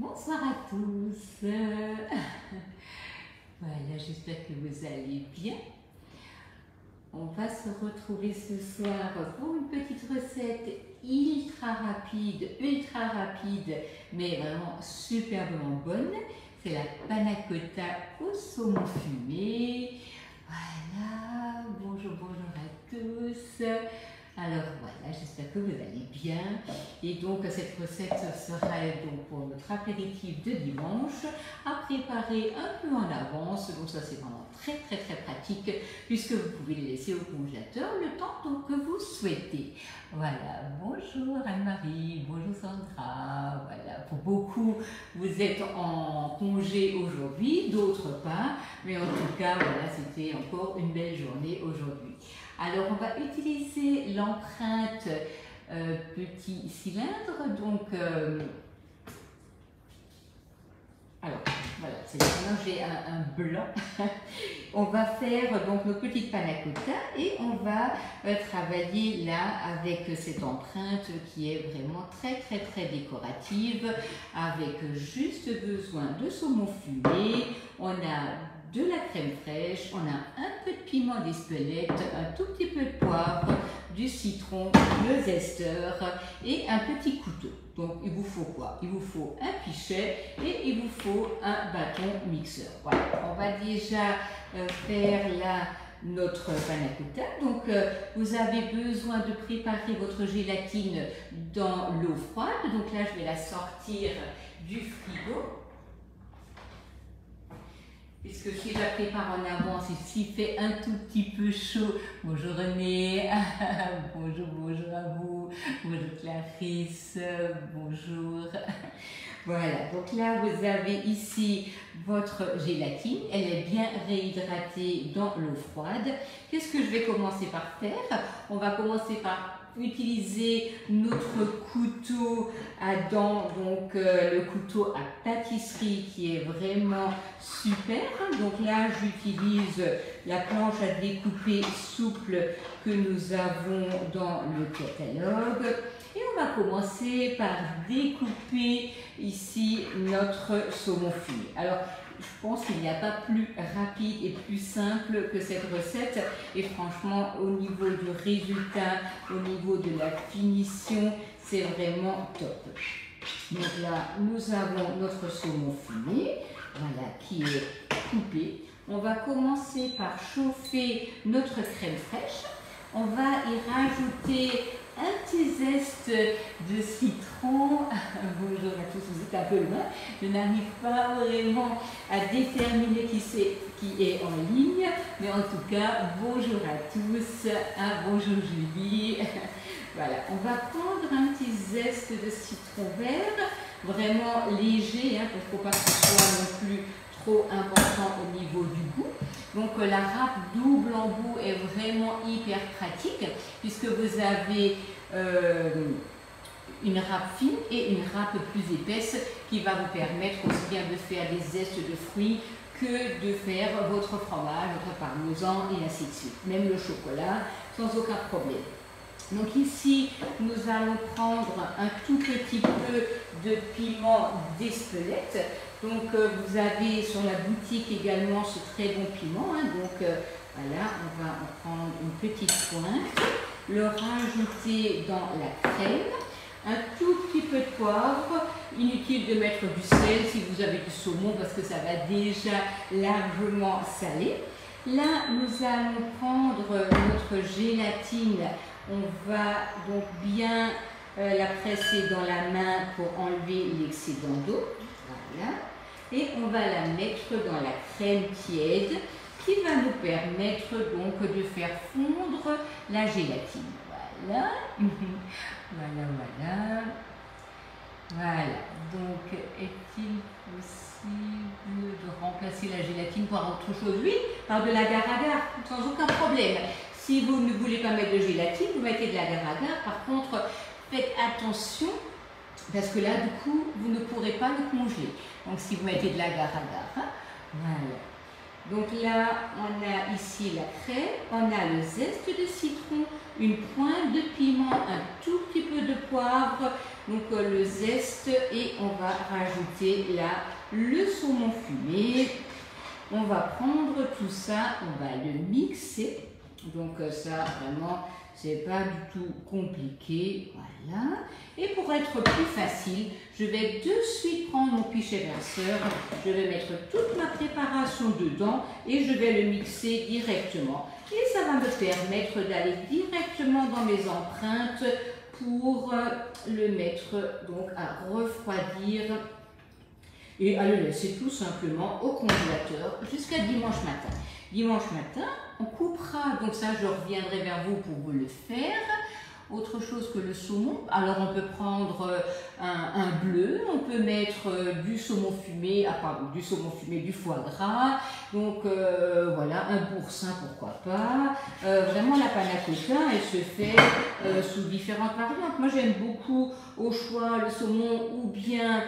Bonsoir à tous. Voilà, j'espère que vous allez bien. On va se retrouver ce soir pour une petite recette ultra rapide, mais vraiment superbement bonne. C'est la panna cotta au saumon fumé. Voilà, bonjour à tous. Alors voilà, j'espère que vous allez bien. Et donc cette recette sera donc pour notre apéritif de dimanche à préparer un peu en avance. Donc ça c'est vraiment très pratique puisque vous pouvez les laisser au congélateur le temps donc, que vous souhaitez. Voilà, bonjour Anne-Marie, bonjour Sandra. Voilà, pour beaucoup vous êtes en congé aujourd'hui, d'autres pas. Mais en tout cas, voilà, c'était encore une belle journée aujourd'hui. Alors, on va utiliser l'empreinte petit cylindre. Donc, alors, voilà, c'est maintenant j'ai un blanc. On va faire donc nos petites panna cotta et on va travailler là avec cette empreinte qui est vraiment très décorative, avec juste besoin de saumon fumé. On a de la crème fraîche, on a un peu de piment d'Espelette, un tout petit peu de poivre, du citron, le zester et un petit couteau. Donc il vous faut quoi? Il vous faut un pichet et il vous faut un bâton mixeur. Voilà, on va déjà faire là notre panna cotta. Donc vous avez besoin de préparer votre gélatine dans l'eau froide. Donc là je vais la sortir du frigo. Puisque si je la prépare en avance, s'il fait un tout petit peu chaud. Bonjour René, bonjour à vous, bonjour Clarisse, bonjour. Voilà, donc là vous avez ici votre gélatine, elle est bien réhydratée dans l'eau froide. Qu'est-ce que je vais commencer par faire? On va commencer par utiliser notre couteau à dents, donc le couteau à pâtisserie qui est vraiment super. Donc là j'utilise la planche à découper souple que nous avons dans le catalogue et on va commencer par découper ici notre saumon fumé. Alors je pense qu'il n'y a pas plus rapide et plus simple que cette recette et franchement au niveau du résultat, au niveau de la finition, c'est vraiment top. Donc là, nous avons notre saumon fumé, voilà, qui est coupé. On va commencer par chauffer notre crème fraîche. On va y rajouter un petit zeste de citron. Bonjour à tous, vous êtes un peu loin. Je n'arrive pas vraiment à déterminer qui est en ligne. Mais en tout cas, bonjour à tous. Bonjour Julie. Voilà, on va prendre un petit zeste de citron vert, vraiment léger, hein, parce qu'il ne faut pas que ce soit non plus trop important au niveau du goût. Donc la râpe double embout est vraiment hyper pratique puisque vous avez une râpe fine et une râpe plus épaisse qui va vous permettre aussi bien de faire des zestes de fruits que de faire votre fromage, votre parmesan et ainsi de suite. Même le chocolat sans aucun problème. Donc ici, nous allons prendre un tout petit peu de piment d'Espelette. Donc vous avez sur la boutique également ce très bon piment. Hein. Donc voilà, on va en prendre une petite pointe, le rajouter dans la crème, un tout petit peu de poivre. Inutile de mettre du sel si vous avez du saumon parce que ça va déjà largement saler. Là, nous allons prendre notre gélatine. On va donc bien la presser dans la main pour enlever l'excédent d'eau. Voilà. Et on va la mettre dans la crème tiède qui va nous permettre donc de faire fondre la gélatine. Voilà. Voilà. Donc, est-il possible de remplacer la gélatine par autre chose? Oui, par de l'agar-agar, sans aucun problème. Si vous ne voulez pas mettre de gélatine, vous mettez de l'agar-agar. Par contre, faites attention parce que là, du coup, vous ne pourrez pas le congeler. Donc, si vous mettez de l'agar-agar, hein, voilà. Donc là, on a ici la crème, on a le zeste de citron, une pointe de piment, un tout petit peu de poivre, donc le zeste, et on va rajouter là le saumon fumé. On va prendre tout ça, on va le mixer. Donc ça, vraiment, c'est pas du tout compliqué. Voilà. Et pour être plus facile, je vais de suite prendre mon pichet verseur. Je vais mettre toute ma préparation dedans et je vais le mixer directement. Et ça va me permettre d'aller directement dans mes empreintes pour le mettre donc à refroidir et à le laisser tout simplement au congélateur jusqu'à dimanche matin. Dimanche matin, on coupera, donc ça je reviendrai vers vous pour vous le faire. Autre chose que le saumon, alors on peut prendre un bleu, on peut mettre du saumon fumé, du foie gras, donc voilà, un boursin pourquoi pas. Vraiment la panna cotta, elle se fait sous différentes variantes. Moi j'aime beaucoup au choix le saumon ou bien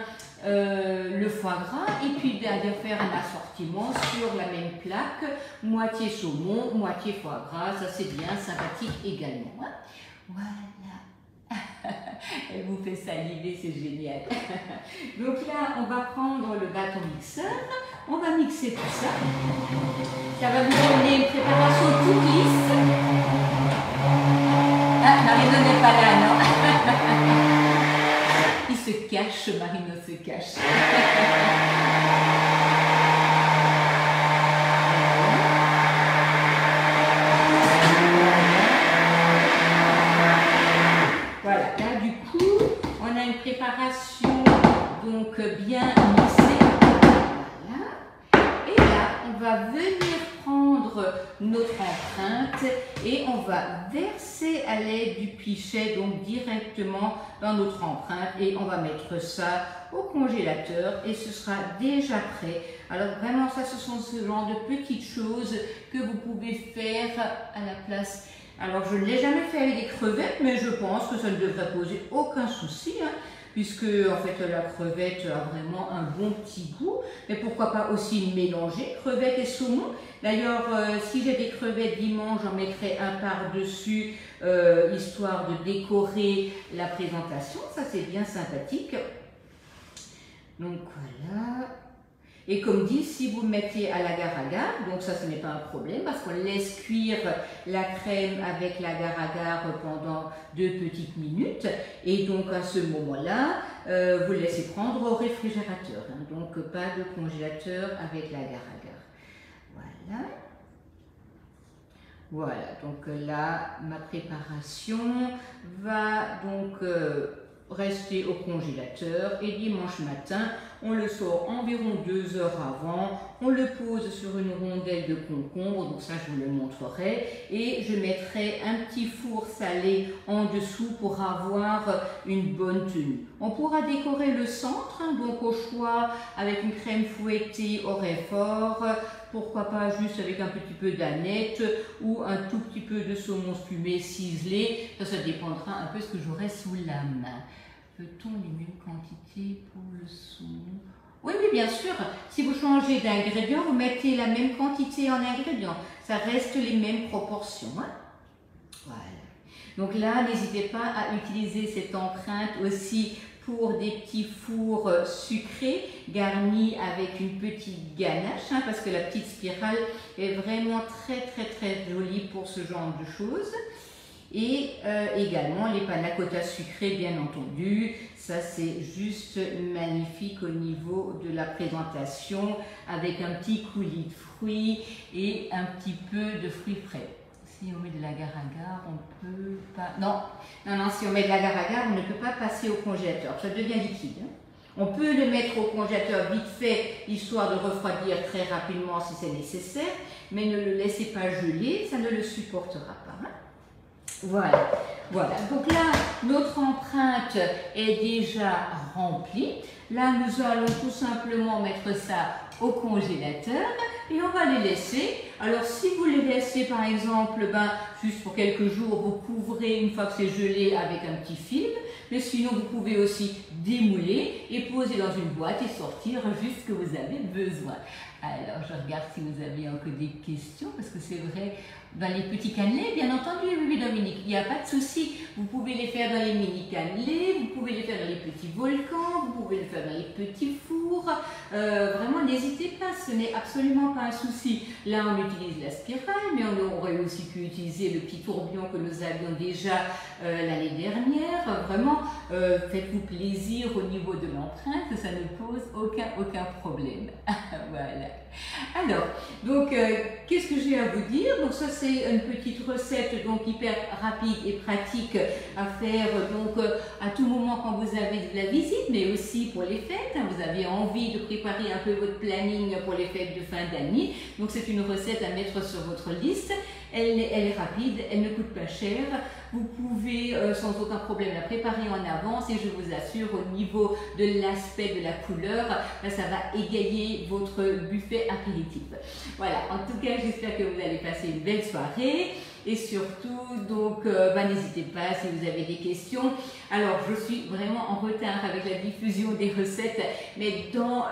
le foie gras, et puis d'aller faire un assortiment sur la même plaque, moitié saumon, moitié foie gras, ça c'est bien sympathique également. Hein. Voilà. Elle vous fait saliver, c'est génial. Donc là, on va prendre le bâton mixeur, on va mixer tout ça. Ça va vous donner une préparation toute lisse. Ah, Marino n'est pas là, non? Il se cache, Marino se cache. Voilà, là du coup, on a une préparation donc bien mixée. Voilà. Et là, on va venir prendre notre empreinte et on va verser à l'aide du pichet donc directement dans notre empreinte et on va mettre ça au congélateur et ce sera déjà prêt. Alors vraiment ça, ce sont ce genre de petites choses que vous pouvez faire à la place. Alors je ne l'ai jamais fait avec des crevettes, mais je pense que ça ne devrait poser aucun souci, hein, puisque en fait la crevette a vraiment un bon petit goût. Mais pourquoi pas aussi mélanger crevettes et saumon. D'ailleurs, si j'ai des crevettes dimanche, j'en mettrai un par-dessus, histoire de décorer la présentation. Ça c'est bien sympathique. Donc voilà. Et comme dit, si vous le mettez à l'agar-agar, donc ça ce n'est pas un problème parce qu'on laisse cuire la crème avec l'agar-agar pendant 2 petites minutes. Et donc à ce moment-là, vous le laissez prendre au réfrigérateur. Hein, donc pas de congélateur avec l'agar-agar. Voilà. Voilà, donc là, ma préparation va donc rester au congélateur et dimanche matin, on le sort environ 2 heures avant, on le pose sur une rondelle de concombre, donc ça je vous le montrerai, et je mettrai un petit four salé en dessous pour avoir une bonne tenue. On pourra décorer le centre, hein, donc au choix avec une crème fouettée au réfort, pourquoi pas juste avec un petit peu d'aneth ou un tout petit peu de saumon fumé ciselé, ça dépendra un peu de ce que j'aurai sous la main. Peut-on les mêmes quantités pour le saumon? Oui, mais bien sûr, si vous changez d'ingrédient, vous mettez la même quantité en ingrédients. Ça reste les mêmes proportions. Hein? Voilà. Donc là, n'hésitez pas à utiliser cette empreinte aussi pour des petits fours sucrés garnis avec une petite ganache, hein, parce que la petite spirale est vraiment très jolie pour ce genre de choses. Et également les panna cotta sucrés, bien entendu, ça c'est juste magnifique au niveau de la présentation avec un petit coulis de fruits et un petit peu de fruits frais. Si on met de l'agar-agar, on peut pas... Non, si on met de l'agar-agar, on ne peut pas passer au congélateur, ça devient liquide. Hein. On peut le mettre au congélateur vite fait, histoire de refroidir très rapidement si c'est nécessaire, mais ne le laissez pas geler, ça ne le supportera pas. Hein. Voilà, voilà. Donc là, notre empreinte est déjà remplie. Là, nous allons tout simplement mettre ça au congélateur et on va les laisser. Alors, si vous les laissez, par exemple, juste pour quelques jours, vous couvrez une fois que c'est gelé avec un petit film. Mais sinon, vous pouvez aussi démouler et poser dans une boîte et sortir juste ce que vous avez besoin. Alors, je regarde si vous avez encore des questions, parce que c'est vrai, dans les petits cannelés, bien entendu, oui, Dominique, il n'y a pas de souci. Vous pouvez les faire dans les mini cannelés, vous pouvez les faire dans les petits volcans, vous pouvez les faire dans les petits fours. Vraiment, n'hésitez pas, ce n'est absolument pas un souci. Là, on utilise la spirale, mais on aurait aussi pu utiliser le petit tourbillon que nous avions déjà l'année dernière. Vraiment, faites-vous plaisir au niveau de l'empreinte, ça ne pose aucun problème. Voilà. Alors, donc, qu'est-ce que j'ai à vous dire? Donc, ça, c'est une petite recette donc hyper rapide et pratique à faire donc à tout moment quand vous avez de la visite, mais aussi pour les fêtes. Vous avez envie de préparer un peu votre planning pour les fêtes de fin d'année. Donc, c'est une recette à mettre sur votre liste. Elle est rapide, elle ne coûte pas cher. Vous pouvez sans aucun problème la préparer en avance et je vous assure au niveau de l'aspect de la couleur, ça va égayer votre buffet apéritif. Voilà, en tout cas j'espère que vous allez passer une belle soirée. Et surtout, donc, n'hésitez pas si vous avez des questions. Alors, je suis vraiment en retard avec la diffusion des recettes, mais dans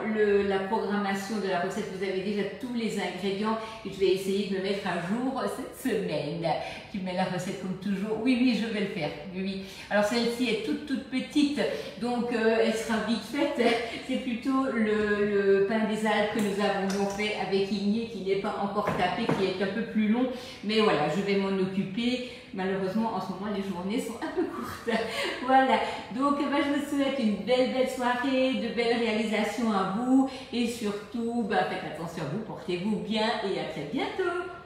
la programmation de la recette, vous avez déjà tous les ingrédients et je vais essayer de me mettre à jour cette semaine. Tu mets la recette comme toujours. Oui, je vais le faire. Oui. Alors, celle-ci est toute petite, donc elle sera vite faite. C'est plutôt le pain des Alpes que nous avons fait avec Igné, qui n'est pas encore tapé, qui est un peu plus long. Mais voilà, je vais m'en occuper. Malheureusement, en ce moment, les journées sont un peu courtes. Voilà. Donc, je vous souhaite une belle soirée, de belles réalisations à vous. Et surtout, faites attention à vous, portez-vous bien et à très bientôt.